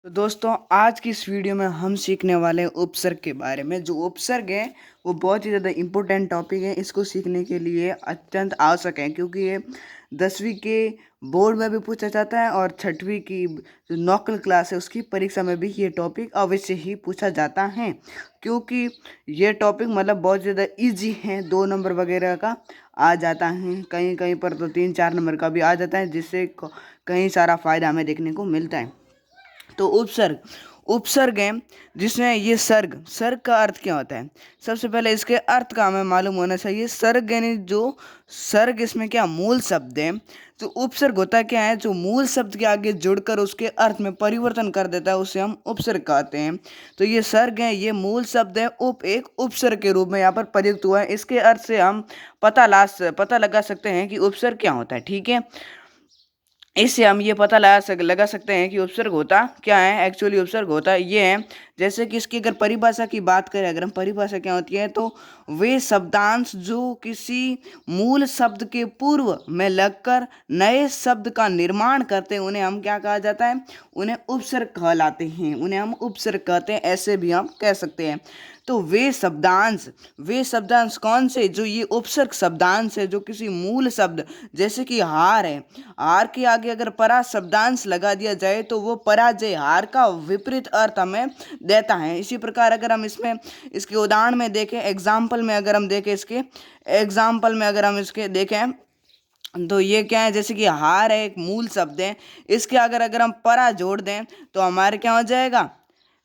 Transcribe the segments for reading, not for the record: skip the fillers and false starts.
तो दोस्तों आज की इस वीडियो में हम सीखने वाले हैं उपसर्ग के बारे में। जो उपसर्ग है वो बहुत ही ज़्यादा इम्पोर्टेंट टॉपिक है। इसको सीखने के लिए अत्यंत आवश्यक है क्योंकि ये 10वीं के बोर्ड में भी पूछा जाता है और 6वीं की जो नौकल क्लास है उसकी परीक्षा में भी ये टॉपिक अवश्य ही पूछा जाता है। क्योंकि ये टॉपिक मतलब बहुत ज़्यादा इजी है, 2 नंबर वगैरह का आ जाता है, कहीं कहीं पर तो 3-4 नंबर का भी आ जाता है, जिससे कहीं सारा फ़ायदा हमें देखने को मिलता है। तो उपसर्ग उपसर्ग है जिसमें ये सर्ग सर्ग का अर्थ क्या होता है। सबसे पहले इसके अर्थ का हमें मालूम होना चाहिए। सर्ग यानी जो सर्ग इसमें क्या मूल शब्द है। तो उपसर्ग होता क्या है, जो मूल शब्द के आगे जुड़कर उसके अर्थ में परिवर्तन कर देता है उसे हम उपसर्ग कहते हैं। तो ये सर्ग है, ये मूल शब्द है, एक उपसर्ग के रूप में यहाँ पर प्रयुक्त हुआ है। इसके अर्थ से हम पता लगा सकते हैं कि उपसर्ग क्या होता है। ठीक है, इससे हम ये पता लगा सकते हैं कि उपसर्ग होता क्या है। एक्चुअली उपसर्ग होता ये है, जैसे कि इसकी अगर परिभाषा की बात करें, अगर हम परिभाषा क्या होती है, तो वे शब्दांश जो किसी मूल शब्द के पूर्व में लगकर नए शब्द का निर्माण करते हैं उन्हें हम क्या कहा जाता है, उन्हें उपसर्ग कहलाते हैं, उन्हें हम उपसर्ग कहते हैं, ऐसे भी हम कह सकते हैं। तो वे शब्दांश कौन से, जो ये उपसर्ग शब्दांश है, जो किसी मूल शब्द जैसे कि हार है, हार के आगे अगर परा शब्दांश लगा दिया जाए तो वो पराजय, हार का विपरीत अर्थ हमें देता है। इसी प्रकार अगर हम इसमें इसके उदाहरण में देखें, एग्जाम्पल में अगर हम देखें, इसके देखें तो ये क्या है, जैसे कि हार है, एक मूल शब्द है, इसके अगर हम परा जोड़ दें तो हमारे क्या हो जाएगा,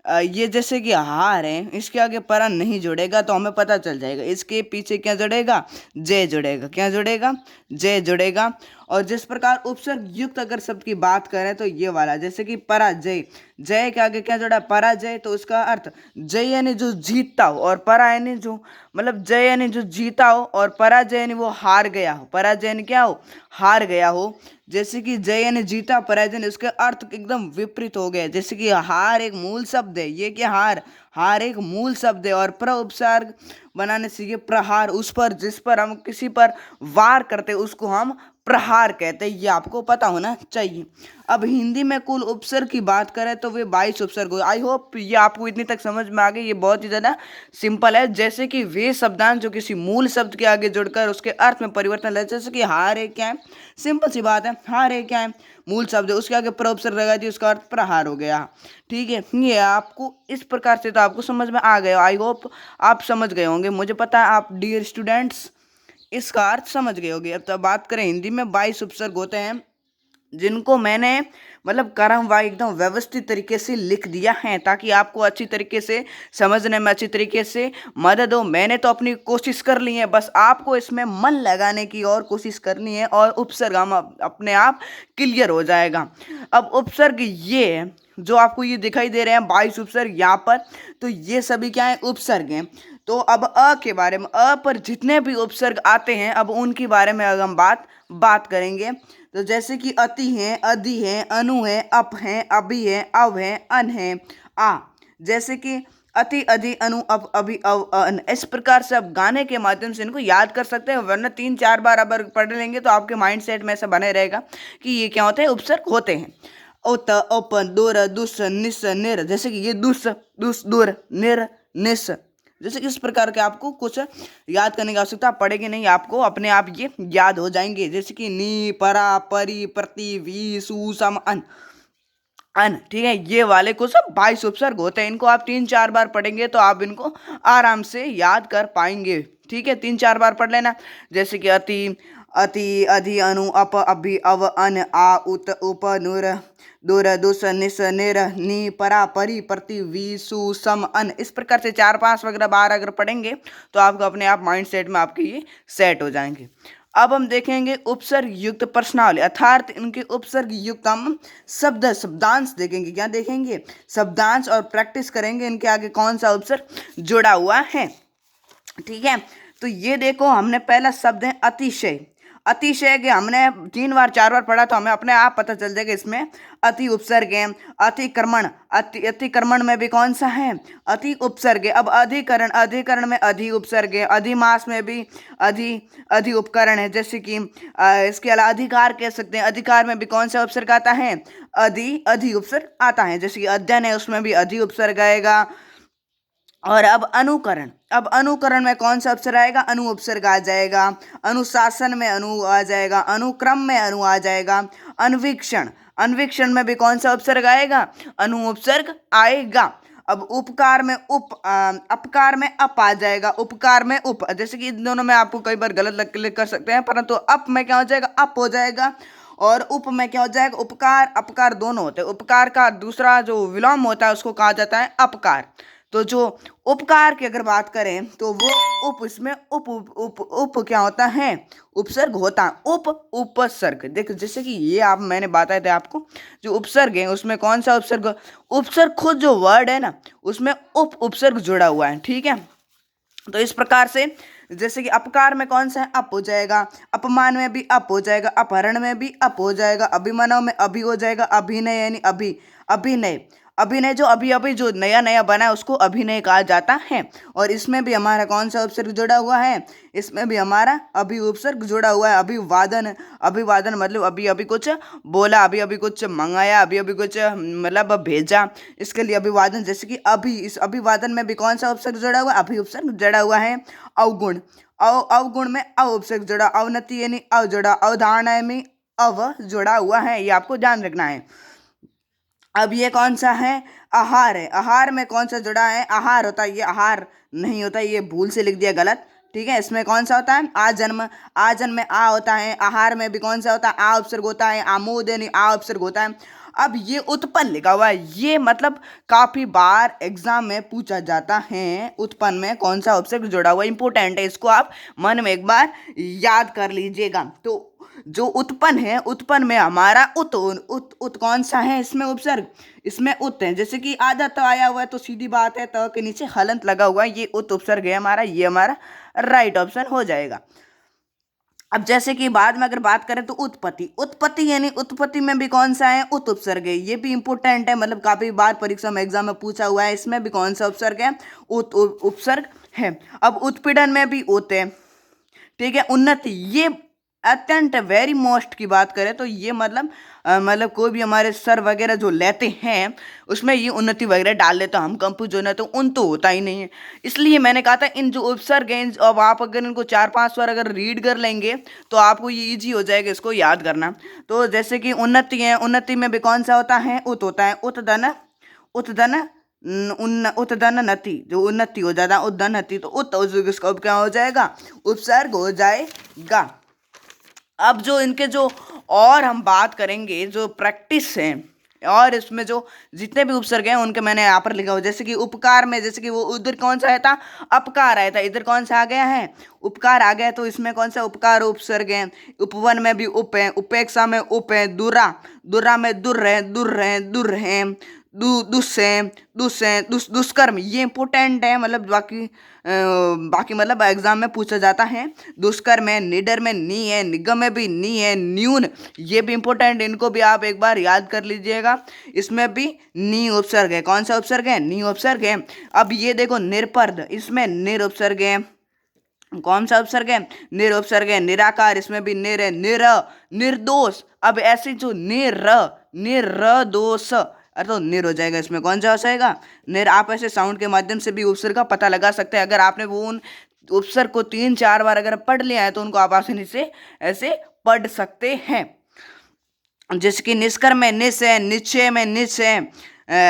ये जैसे कि हार है, इसके आगे परा नहीं जुड़ेगा तो हमें पता चल जाएगा इसके पीछे क्या जुड़ेगा, जय जुड़ेगा। क्या जुड़ेगा, जय जुड़ेगा। और जिस प्रकार उपसर्ग युक्त अगर शब्द की बात करें तो ये वाला, जैसे कि पराजय, जय के आगे क्या जुड़ा, पराजय, तो उसका अर्थ जय यानी जो जीतता हो, और परा यानी जो मतलब जय यानी जो जीता हो, और पराजय यानी वो हार गया हो। पराजय यानी क्या हो, हार गया हो। जैसे कि जय यानी जीता, पराजय यानी उसके अर्थ एकदम विपरीत हो गए। जैसे कि हार एक मूल शब्द है, ये क्या हार, हार एक मूल शब्द है, और प्र उपसर्ग बनाने से ये प्रहार, उस पर जिस पर हम किसी पर वार करते उसको हम प्रहार कहते हैं, ये आपको पता होना चाहिए। अब हिंदी में कुल उपसर्ग की बात करें तो वे 22 उपसर्ग हो। आई होप ये आपको इतनी तक समझ में आ गई। ये बहुत ही ज़्यादा सिंपल है। जैसे कि वे शब्दांश जो किसी मूल शब्द के आगे जुड़कर उसके अर्थ में परिवर्तन लाए, जैसे कि हार है क्या है, सिंपल सी बात है, हार है क्या है, मूल शब्द है, उसके आगे प्र उपसर्ग लगा दिया, उसका अर्थ प्रहार हो गया। ठीक है, ये आपको इस प्रकार से तो आपको समझ में आ गया। आई होप आप समझ गए होंगे, मुझे पता है आप डियर स्टूडेंट्स इसका अर्थ समझ गए होगे। अब तो बात करें हिंदी में 22 उपसर्ग होते हैं, जिनको मैंने मतलब क्रमवार एकदम व्यवस्थित तरीके से लिख दिया है ताकि आपको अच्छी तरीके से समझने में अच्छी तरीके से मदद हो। मैंने तो अपनी कोशिश कर ली है, बस आपको इसमें मन लगाने की और कोशिश करनी है, और उपसर्ग हम अपने आप क्लियर हो जाएगा। अब उपसर्ग ये है जो आपको ये दिखाई दे रहे हैं 22 उपसर्ग यहाँ पर, तो ये सभी क्या है, उपसर्ग हैं। तो अब अ के बारे में, अ पर जितने भी उपसर्ग आते हैं अब उनके बारे में अगर हम बात करेंगे, तो जैसे कि अति है, अधि है, अनु है, अप है, अभि है, अव है, अन है, आ। जैसे कि अति, अधि, अनु, अप, अभि, अव, अन, इस प्रकार से आप गाने के माध्यम से इनको याद कर सकते हैं, वरना 3-4 बार अगर पढ़ लेंगे तो आपके माइंड सेट में ऐसा बने रहेगा कि ये क्या होते हैं, उपसर्ग होते हैं। उत, उप, दुर, दुस, निस, निर, जैसे कि ये दुस, दुर, निर, निस, जैसे कि इस प्रकार के आपको कुछ याद करने की आवश्यकता पड़ेगी नहीं, आपको अपने आप ये याद हो जाएंगे। जैसे कि नी, परा, परी, प्रति, वी, सु, सम, अन, अन। ठीक है, ये वाले कुछ 22 उपसर्ग होते हैं। इनको आप 3-4 बार पढ़ेंगे तो आप इनको आराम से याद कर पाएंगे। ठीक है, 3-4 बार पढ़ लेना। जैसे कि अति, अति, अधि, अनु, अप, अभि, अव, अन, आ, उत, उप, नुर, दुर, दुस, निस, निर, नी, परा, परी, प्रति, वी, सु, सम, अन। इस प्रकार से 4-5 वगैरह बार अगर पढ़ेंगे तो आपको अपने आप माइंड सेट में आपके ये सेट हो जाएंगे। अब हम देखेंगे उपसर्ग युक्त प्रश्नावली, अर्थात इनके उपसर्ग युक्त हम शब्दांश देखेंगे। क्या देखेंगे, शब्दांश, और प्रैक्टिस करेंगे इनके आगे कौन सा उपसर्ग जुड़ा हुआ है। ठीक है, तो ये देखो, हमने पहला शब्द है अतिशय। अतिशय के हमने 3 बार 4 बार पढ़ा तो हमें अपने आप पता चल जाएगा इसमें अति उपसर्ग है। अतिक्रमण, अतिक्रमण में भी कौन सा है? अति उपसर्ग है। अब अधिकरण, अधिकरण में अधि उपसर्ग है। अधिमास में भी अधि उपकरण है। जैसे कि इसके अलावा अधिकार कह सकते हैं, अधिकार में भी कौन सा उपसर्ग आता है? अधि उपसर्ग आता है। जैसे कि अध्ययन है उसमें भी अधि उपसर्ग आएगा। और अब अनुकरण, अब अनुकरण में कौन सा उपसर्ग आएगा? अनु उपसर्ग आ जाएगा। अनुशासन में अनु आ जाएगा। अनुक्रम में अनु आ जाएगा। अन्वीक्षण, अन्वीक्षण में भी कौन सा उपसर्ग आएगा? अनु उपसर्ग आएगा। अब उपकार में अपकार में अप आ जाएगा। उपकार में उप, जैसे कि इन दोनों में आपको कई बार गलत क्लिक कर सकते हैं, परंतु अप में क्या हो जाएगा? अप हो जाएगा। और उप में क्या हो जाएगा? उपकार अपकार दोनों होते हैं। उपकार का दूसरा जो विलोम होता है उसको कहा जाता है अपकार। तो जो उपकार की अगर बात करें तो वो उप, इसमें उप उप उप, उप क्या होता है? उपसर्ग होता है। उप उपसर्ग, देखो जैसे कि ये आप मैंने बताए थे आपको, जो उपसर्ग है उसमें कौन सा उपसर्ग? उपसर्ग खुद जो वर्ड है ना उसमें उप उपसर्ग जुड़ा हुआ है। ठीक है, तो इस प्रकार से जैसे कि अपकार में कौन सा है? अप हो जाएगा। अपमान में भी अप हो जाएगा। अपहरण में भी अप हो जाएगा। अभिमन्यु में अभी हो जाएगा। अभिनय यानी अभिनय, अभिनय जो अभी अभी जो नया नया बना है उसको अभिनय कहा जाता है। और इसमें भी हमारा कौन सा उपसर्ग जुड़ा हुआ है? इसमें भी हमारा अभी उपसर्ग जुड़ा हुआ है। अभिवादन, अभिवादन मतलब अभी अभी कुछ बोला, अभी अभी कुछ मंगाया, अभी अभी कुछ मतलब भेजा, इसके लिए अभिवादन। जैसे कि अभी, इस अभिवादन में भी कौन सा उपसर्ग जुड़ा हुआ है? अभी उपसर्ग जुड़ा हुआ है। अवगुण, अवगुण में अ उपसर्ग जुड़ा। अवनति यानी अ जुड़ा। अवधारणा में अव जुड़ा हुआ है, ये आपको ध्यान रखना है। अब ये कौन सा है? आहार है। आहार में कौन सा जुड़ा है? आहार होता है, ये आहार नहीं होता, ये भूल से लिख दिया गलत। ठीक है, इसमें कौन सा होता है? आजन्म, आजन्म में आ होता है। आहार में भी कौन सा होता है? आ उपसर्ग होता है। आमोद यानी आ उपसर्ग होता है। अब ये उत्पन्न लिखा हुआ है, ये मतलब काफी बार एग्जाम में पूछा जाता है। उत्पन्न में कौन सा उपसर्ग जुड़ा हुआ है, इंपोर्टेंट है, इसको आप मन में एक बार याद कर लीजिएगा। तो जो उत्पन्न है, उत्पन्न में हमारा उत कौन सा है? इसमें उपसर्ग, इसमें उत है। जैसे कि आधा तो आया हुआ है तो सीधी बात है, त के नीचे हलंत लगा हुआ है, ये उत उपसर्ग है हमारा, ये हमारा राइट ऑप्शन हो जाएगा। अब जैसे कि बाद में अगर बात करें तो उत्पत्ति, उत्पत्ति यानी उत्पत्ति में भी कौन सा है? उत उपसर्ग है। ये भी इंपोर्टेंट है, मतलब काफी बार परीक्षा में एग्जाम में पूछा हुआ है। इसमें भी कौन सा उपसर्ग है? उपसर्ग है। अब उत्पीड़न में भी उत है। ठीक है, उन्नति, ये अत्यंत वेरी मोस्ट की बात करें तो ये मतलब कोई भी हमारे सर वगैरह जो लेते हैं उसमें ये उन्नति वगैरह डाल लेते, हम कंफ्यूज जो ना तो उन तो होता ही नहीं है। इसलिए मैंने कहा था इन जो उपसर्ग हैं, अब आप अगर इनको 4-5 बार अगर रीड कर लेंगे तो आपको ये इजी हो जाएगा इसको याद करना। तो जैसे कि उन्नति है, उन्नति में भी कौन सा होता है? उत होता है। उतधन, उतधन उतधन नति, जो उन्नति हो जाता है उतधन नति, तो उत इसका क्या हो जाएगा? उपसर्ग हो जाएगा। अब जो इनके जो और हम बात करेंगे जो प्रैक्टिस है, और इसमें जो जितने भी उपसर्ग हैं उनके मैंने यहाँ पर लिखा हुआ। जैसे कि उपकार में, जैसे कि वो उधर कौन सा आया था? अपकार आया था, इधर कौन सा आ गया है? उपकार आ गया, तो इसमें कौन सा? उपकार उपसर्ग है। उपवन में भी उप है। उपेक्षा में उप है। दुरा, दुरा में दुर है, दुर है, दुर है। दुष्कर्म, ये इंपोर्टेंट है, मतलब बाकी मतलब एग्जाम में पूछा जाता है। दुष्कर्म है। निडर में नी है। निगम में भी नी है। न्यून, ये भी इंपोर्टेंट, इनको भी आप एक बार याद कर लीजिएगा। इसमें भी नी उपसर्ग है। कौन सा उपसर्ग है? नी उपसर्ग है। अब ये देखो निरपर्द, इसमें निर उपसर्ग है। कौन सा उपसर्ग है? निर उपसर्ग है। निराकार, इसमें भी निर है। निर्दोष, अब ऐसे जो निर्दोष, अरे तो निर हो जाएगा, इसमें कौन सा हो जाएगा? निर। आप ऐसे साउंड के माध्यम से भी उपसर्ग का पता लगा सकते हैं। अगर आपने वो उन उपसर्ग को 3-4 बार अगर पढ़ लिया है तो उनको आप आसानी से ऐसे पढ़ सकते हैं। जैसे कि निष्कर्म में निस है। निश्चय में निस है।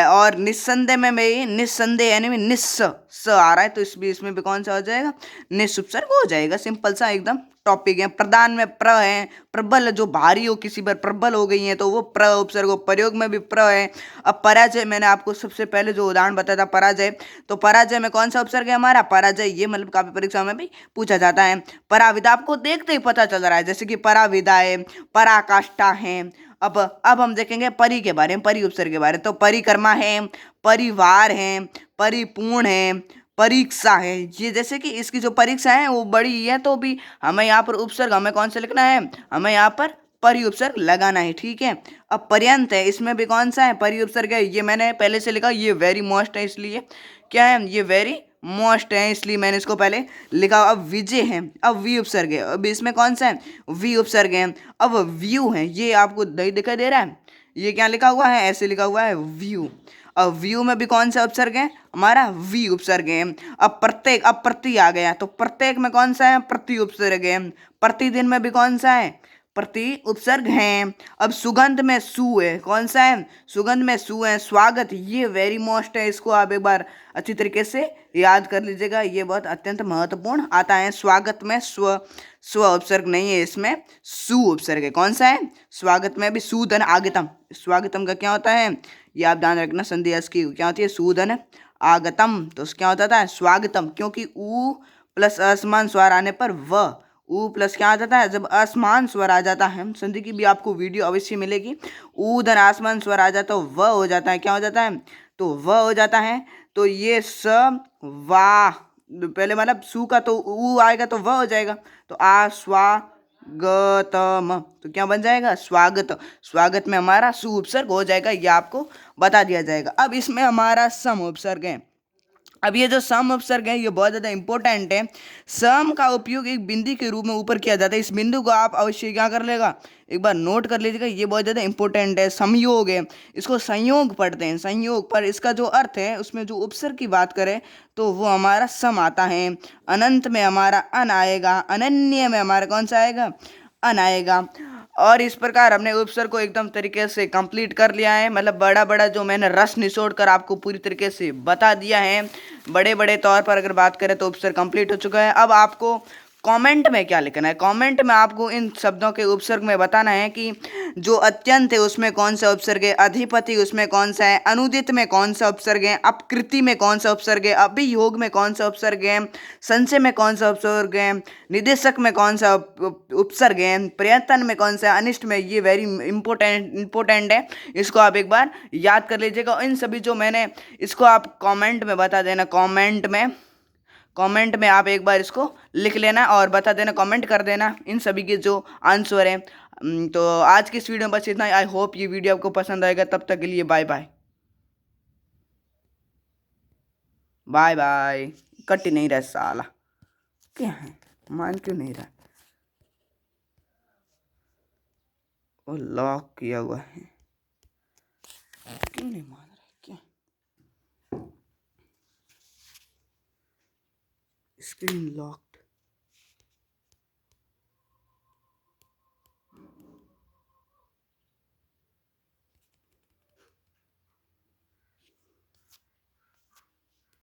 और निस्संदेह में भी निस्संदेह यानी निस्स स आ रहा है, तो इसमें भी कौन सा हो जाएगा? निस उपसर्ग हो जाएगा। सिंपल सा एकदम टॉपिक है। प्रदान में प्र है। प्रबल, जो भारी हो, किसी पर प्रबल हो गई है तो वो प्र उपसर्ग हो। प्रयोग में भी प्र है। अब पराजय, मैंने आपको सबसे पहले जो उदाहरण बताया था पराजय, तो पराजय में कौन सा उपसर्ग है हमारा? पराजय, ये मतलब काफी परीक्षा में भी पूछा जाता है। पराविदा, आपको देखते ही पता चल रहा है, जैसे कि पराविदा है, पराकाष्ठा है। अब हम देखेंगे परि के बारे में, परि उपसर्ग के बारे में। तो परिक्रमा है, परिवार है, परिपूर्ण है, परीक्षा है। ये जैसे कि इसकी जो परीक्षा है वो बड़ी है, तो भी हमें यहाँ पर उपसर्ग हमें कौन सा लिखना है, हमें यहाँ पर परि उपसर्ग लगाना है, ठीक है। अब पर्यंत है, इसमें भी कौन सा है, परि उपसर्ग है। ये मैंने पहले से लिखा, ये वेरी मोस्ट है, इसलिए क्या है, ये वेरी मोस्ट है, इसलिए मैंने इसको पहले लिखा। अब विजय है, अब वी उपसर्ग है, अब इसमें कौन सा है, वी उपसर्ग है। अब व्यू है, ये आपको नहीं दिखाई दे रहा है, ये क्या लिखा हुआ है, ऐसे लिखा हुआ है व्यू। अब व्यू में भी कौन सा उपसर्ग है, हमारा वी उपसर्ग है। अब प्रत्येक, अब प्रति आ गया, तो प्रत्येक में कौन सा है, प्रति उपसर्ग है। प्रतिदिन में भी कौन सा है, प्रति उपसर्ग है। अब सुगंध में सु है, कौन सा है, सुगंध में सु है। स्वागत, ये वेरी मोस्ट है, इसको आप एक बार अच्छी तरीके से याद कर लीजिएगा, ये बहुत अत्यंत महत्वपूर्ण आता है। स्वागत में स्व, स्व उपसर्ग नहीं है, इसमें सु उपसर्ग है। कौन सा है, स्वागत में भी सूदन आगतम, स्वागतम का क्या होता है, ये आप ध्यान रखना, संधि अस की क्या होती है, सूदन आगतम, तो क्या होता था, स्वागतम, क्योंकि ऊ प्लस असमान स्वर आने पर व, ऊ प्लस क्या आ जाता है, जब असमान स्वर आ जाता है, संधि की भी आपको वीडियो अवश्य मिलेगी, ऊ धन आसमान स्वर आ जाता है, व हो जाता है, क्या हो जाता है, तो व हो जाता है। तो ये स वाह, पहले मतलब सु का तो ऊ आएगा तो व हो जाएगा, तो आ स्वा गतम, तो क्या बन जाएगा, स्वागत। स्वागत में हमारा सु उपसर्ग हो जाएगा, ये आपको बता दिया जाएगा। अब इसमें हमारा सम उपसर्ग है। अब ये जो सम उपसर्ग है ये बहुत ज़्यादा इंपॉर्टेंट है। सम का उपयोग एक बिंदु के रूप में ऊपर किया जाता है, इस बिंदु को आप अवश्य क्या कर लेगा, एक बार नोट कर लीजिएगा, ये बहुत ज़्यादा इंपॉर्टेंट है। संयोग है, इसको संयोग पढ़ते हैं, संयोग, पर इसका जो अर्थ है उसमें जो उपसर्ग की बात करें तो वो हमारा सम आता है। अनंत में हमारा अन आएगा, अनन्य में हमारा कौन सा आएगा, अन आएगा। और इस प्रकार हमने उपसर्ग को एकदम तरीके से कंप्लीट कर लिया है, मतलब बड़ा बड़ा जो मैंने रस निचोड़ कर आपको पूरी तरीके से बता दिया है, बड़े बड़े तौर पर अगर बात करें तो उपसर्ग कंप्लीट हो चुका है। अब आपको कमेंट में क्या लिखना है, कमेंट में आपको इन शब्दों के उपसर्ग में बताना है कि जो अत्यंत है उसमें कौन सा उपसर्ग है, अधिपति उसमें कौन सा है, अनुदित में कौन सा उपसर्ग है, अपकृति में कौन सा उपसर्ग है, अभियोग में कौन सा उपसर्ग है, संचय में कौन सा उपसर्ग है, निदेशक में कौन सा उपसर्ग है, प्रयत्न में कौन सा, अनिष्ट में, ये वेरी इंपॉर्टेंट है, इसको आप एक बार याद कर लीजिएगा। इन सभी जो मैंने इसको आप कमेंट में बता देना, कमेंट में आप एक बार इसको लिख लेना और बता देना, कमेंट कर देना इन सभी के जो आंसर हैं। तो आज की इस वीडियो में बस इतना ही। आई होप ये वीडियो आपको पसंद आएगा, तब तक के लिए bye bye, bye bye. Cut ही नहीं रहा साला, क्या है, मान क्यों नहीं रहा, वो लॉक किया हुआ है, क्यों नहीं मान रहा, क्या स्क्रीन लॉक